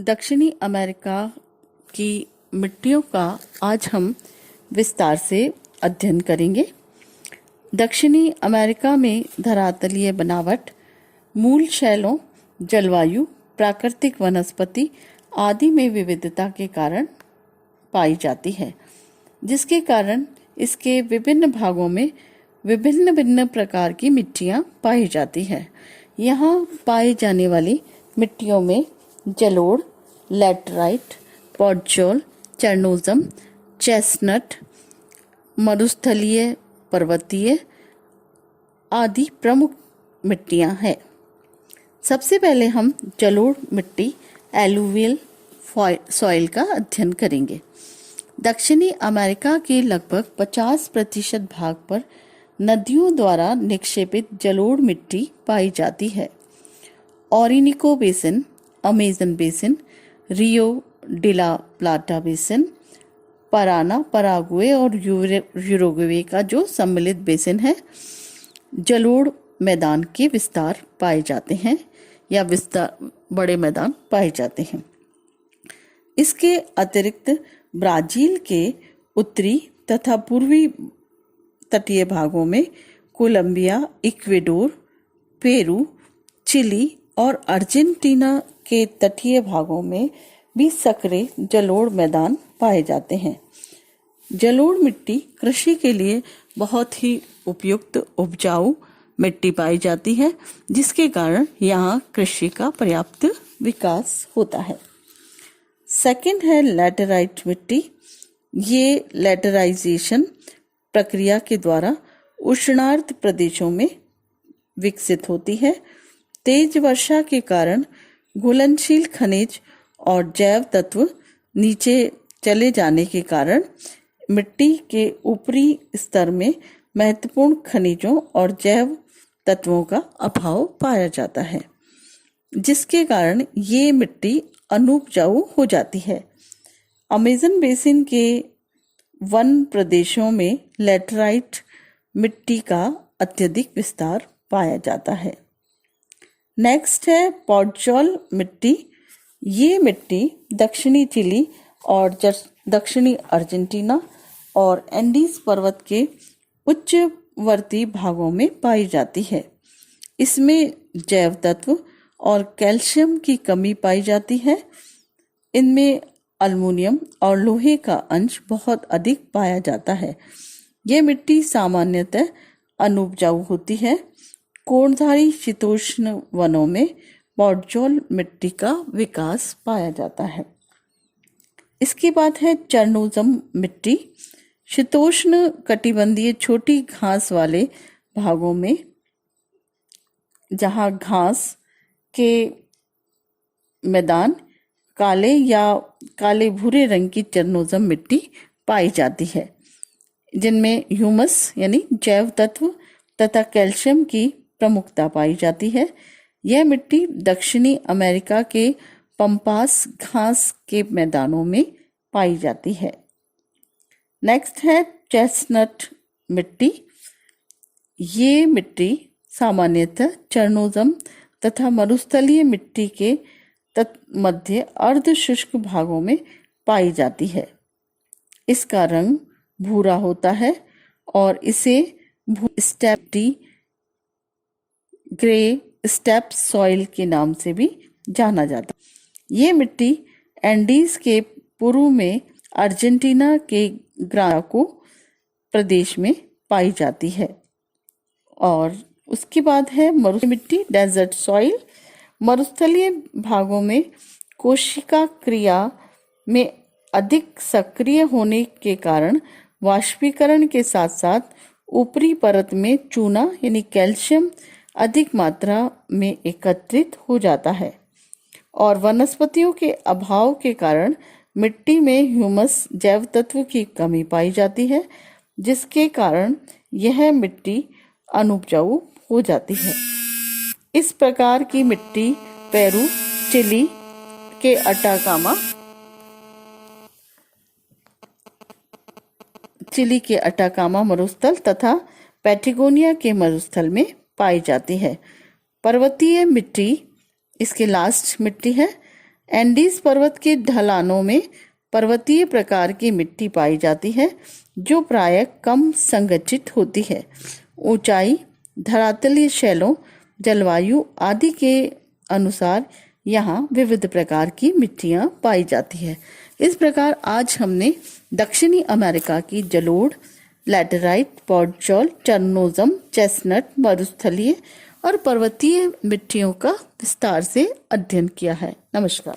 दक्षिणी अमेरिका की मिट्टियों का आज हम विस्तार से अध्ययन करेंगे। दक्षिणी अमेरिका में धरातलीय बनावट, मूल शैलों, जलवायु, प्राकृतिक वनस्पति आदि में विविधता के कारण पाई जाती है, जिसके कारण इसके विभिन्न भागों में विभिन्न भिन्न प्रकार की मिट्टियाँ पाई जाती है। यहाँ पाई जाने वाली मिट्टियों में जलोढ़, लैटराइट, पॉडजोल, चेरनोज़म, चेस्टनट, मरुस्थलीय, पर्वतीय आदि प्रमुख मिट्टियाँ हैं। सबसे पहले हम जलोढ़ मिट्टी एलुवियल सॉइल का अध्ययन करेंगे। दक्षिणी अमेरिका के लगभग 50% भाग पर नदियों द्वारा निक्षेपित जलोढ़ मिट्टी पाई जाती है। Orinoco basin, Amazon basin, Rio de la Plata basin, Parana, Paraguay और यूरुग्वे का जो सम्मिलित बेसिन है, जलोढ़ मैदान के विस्तार पाए जाते हैं या विस्तार बड़े मैदान पाए जाते हैं। इसके अतिरिक्त ब्राजील के उत्तरी तथा पूर्वी तटीय भागों में कोलंबिया, इक्वेडोर, पेरू, चिली और अर्जेंटीना के तटीय भागों में भी संकरे जलोढ़ मैदान पाए जाते हैं। जलोढ़ मिट्टी कृषि के लिए बहुत ही उपयुक्त उपजाऊ मिट्टी पाई जाती है, जिसके कारण यहाँ कृषि का पर्याप्त विकास होता है। सेकंड है लैटेराइट मिट्टी। ये लैटेराइजेशन प्रक्रिया के द्वारा उष्णार्द्र प्रदेशों में विकसित होती है। तेज वर्षा के कारण घुलनशील खनिज और जैव तत्व नीचे चले जाने के कारण मिट्टी के ऊपरी स्तर में महत्वपूर्ण खनिजों और जैव तत्वों का अभाव पाया जाता है, जिसके कारण ये मिट्टी अनुपजाऊ हो जाती है। अमेजन बेसिन के वन प्रदेशों में लैटेराइट मिट्टी का अत्यधिक विस्तार पाया जाता है। नेक्स्ट है पॉडजोल मिट्टी। ये मिट्टी दक्षिणी चिली और दक्षिणी अर्जेंटीना और एंडीज पर्वत के उच्चवर्ती भागों में पाई जाती है। इसमें जैव तत्व और कैल्शियम की कमी पाई जाती है। इनमें अल्मीनियम और लोहे का अंश बहुत अधिक पाया जाता है। यह मिट्टी सामान्यतः अनुपजाऊ होती है। कोणधारी शीतोष्ण वनों में पॉडजोल मिट्टी का विकास पाया जाता है। इसके बाद है चेरनोज़म मिट्टी। शीतोष्ण कटिबंधीय छोटी घास वाले भागों में, जहाँ घास के मैदान काले या काले भूरे रंग की चेरनोज़म मिट्टी पाई जाती है, जिनमें ह्यूमस यानी जैव तत्व तथा कैल्शियम की प्रमुखता पाई जाती है। यह मिट्टी दक्षिणी अमेरिका के पंपास घास के मैदानों में पाई जाती है। नेक्स्ट है चेस्टनट मिट्टी। ये मिट्टी सामान्यतः चेरनोज़म तथा मरुस्थलीय मिट्टी के मध्य अर्ध शुष्क भागों में पाई जाती है। इसका रंग भूरा होता है और इसे स्टेप्टी ग्रे स्टेप सॉइल के नाम से भी जाना जाता है। ये मिट्टी एंडीज के पूर्व में अर्जेंटीना के ग्राको प्रदेश में पाई जाती है। और उसके बाद है मरुस्थलीय मिट्टी डेजर्ट सॉइल। मरुस्थलीय भागों में कोशिका क्रिया में अधिक सक्रिय होने के कारण वाष्पीकरण के साथ साथ ऊपरी परत में चूना यानी कैल्शियम अधिक मात्रा में एकत्रित हो जाता है और वनस्पतियों के अभाव के कारण मिट्टी में ह्यूमस जैव तत्व की कमी पाई जाती है, जिसके कारण यह मिट्टी अनुपजाऊ हो जाती है। इस प्रकार की मिट्टी पेरू, चिली के अटाकामा मरुस्थल तथा पैटागोनिया के मरुस्थल में पाई जाती है। पर्वतीय मिट्टी इसके लास्ट मिट्टी है। एंडीज पर्वत के ढलानों में पर्वतीय प्रकार की मिट्टी पाई जाती है जो प्रायः कम संगठित होती है। ऊंचाई, धरातलीय शैलों, जलवायु आदि के अनुसार यहाँ विविध प्रकार की मिट्टियाँ पाई जाती है। इस प्रकार आज हमने दक्षिणी अमेरिका की जलोढ़, लैटेराइट, पॉडजॉल, चरनोजम, चेस्टनट, मरुस्थलीय और पर्वतीय मिट्टियों का विस्तार से अध्ययन किया है। नमस्कार।